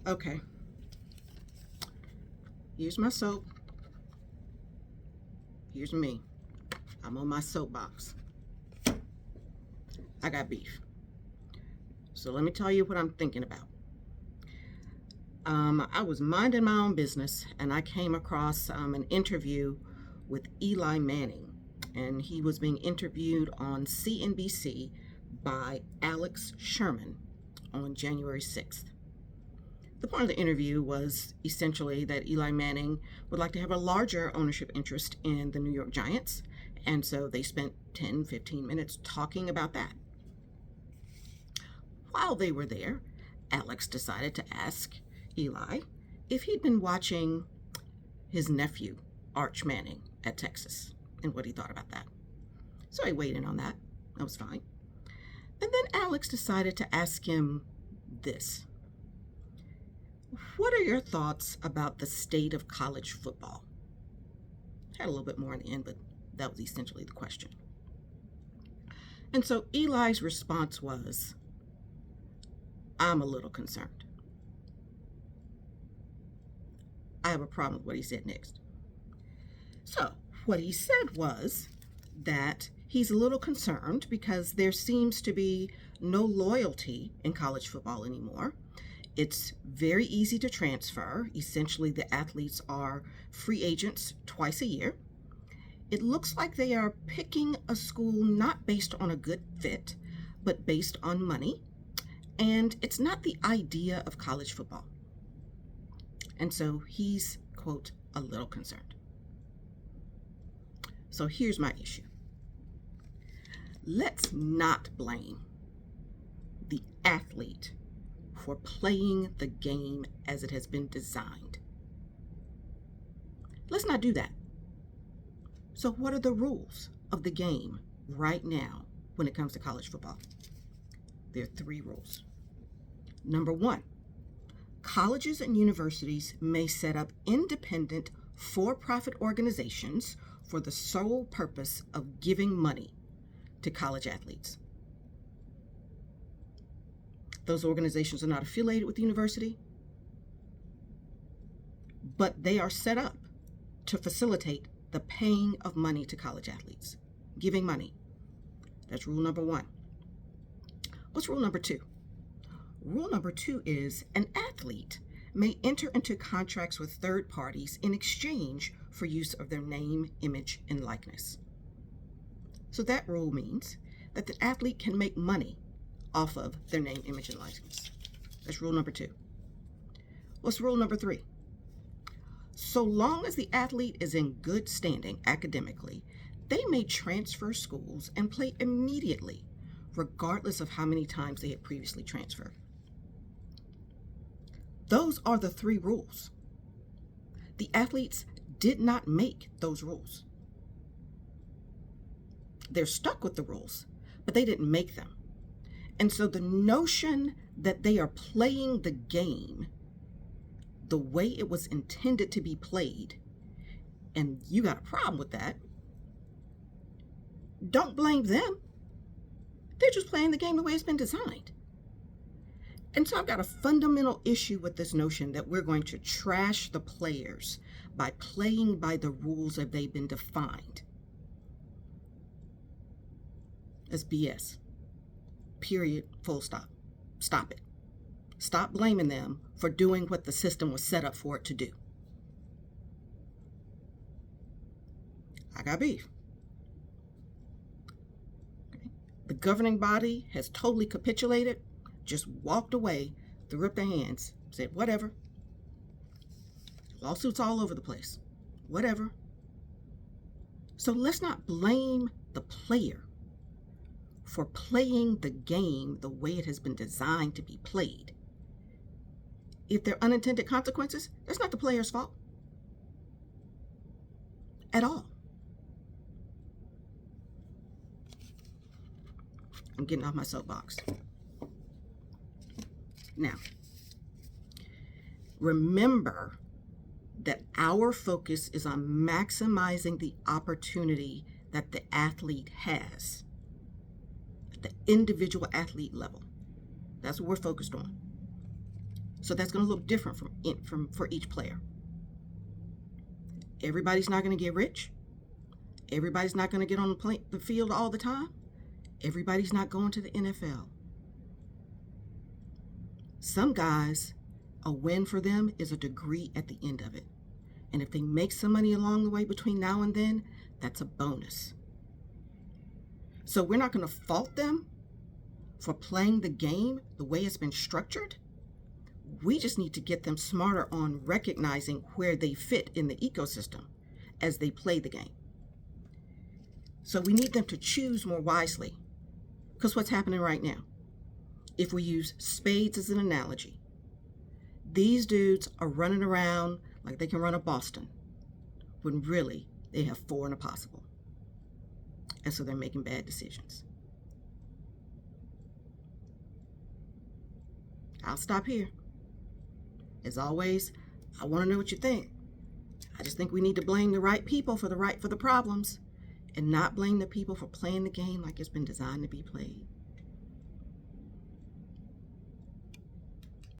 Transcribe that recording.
Okay, here's my soap. Here's me. I'm on my soapbox. I got beef. So let me tell you what I'm thinking about. I was minding my own business and I came across an interview with Eli Manning, and he was being interviewed on CNBC by Alex Sherman on January 6th. The point of the interview was essentially that Eli Manning would like to have a larger ownership interest in the New York Giants, and so they spent 10-15 minutes talking about that. While they were there, Alex decided to ask Eli if he'd been watching his nephew, Arch Manning, at Texas, and what he thought about that. So he weighed in on that. That was fine. And then Alex decided to ask him this. What are your thoughts about the state of college football? Had a little bit more in the end, but that was essentially the question. And so Eli's response was, I'm a little concerned. I have a problem with what he said next. So what he said was that he's a little concerned because there seems to be no loyalty in college football anymore. It's very easy to transfer. Essentially, the athletes are free agents twice a year. It looks like they are picking a school not based on a good fit, but based on money. And it's not the idea of college football. And so he's, quote, a little concerned. So here's my issue. Let's not blame the athlete for playing the game as it has been designed. Let's not do that. So what are the rules of the game right now when it comes to college football? There are 3 rules. Number 1, colleges and universities may set up independent for-profit organizations for the sole purpose of giving money to college athletes. Those organizations are not affiliated with the university, but they are set up to facilitate the paying of money to college athletes, giving money. That's rule number 1. What's rule number 2? Rule number 2 is an athlete may enter into contracts with third parties in exchange for use of their name, image, and likeness. So that rule means that the athlete can make money off of their name, image, and likeness. That's rule number 2. What's rule number 3? So long as the athlete is in good standing academically, they may transfer schools and play immediately, regardless of how many times they had previously transferred. Those are the 3 rules. The athletes did not make those rules. They're stuck with the rules, but they didn't make them. And so the notion that they are playing the game the way it was intended to be played, and you got a problem with that, don't blame them. They're just playing the game the way it's been designed. And so I've got a fundamental issue with this notion that we're going to trash the players by playing by the rules that they've been defined. That's BS. Period. Full stop. Stop it. Stop blaming them for doing what the system was set up for it to do. I got beef. Okay. The governing body has totally capitulated, just walked away, threw up their hands, said, whatever. Lawsuits all over the place. Whatever. So let's not blame the player for playing the game the way it has been designed to be played. If there are unintended consequences, that's not the player's fault at all. I'm getting off my soapbox. Now, remember that our focus is on maximizing the opportunity that the athlete has at the individual athlete level. That's what we're focused on. So that's going to look different for each player. Everybody's not going to get rich. Everybody's not going to get on the field all the time. Everybody's not going to the NFL. Some guys, a win for them is a degree at the end of it. And if they make some money along the way between now and then, that's a bonus. So we're not going to fault them for playing the game the way it's been structured. We just need to get them smarter on recognizing where they fit in the ecosystem as they play the game. So we need them to choose more wisely. Because what's happening right now, if we use spades as an analogy, these dudes are running around like they can run a Boston, when really they have 4 in a possible. And so they're making bad decisions. I'll stop here. As always, I want to know what you think. I just think we need to blame the right people for the problems and not blame the people for playing the game like it's been designed to be played.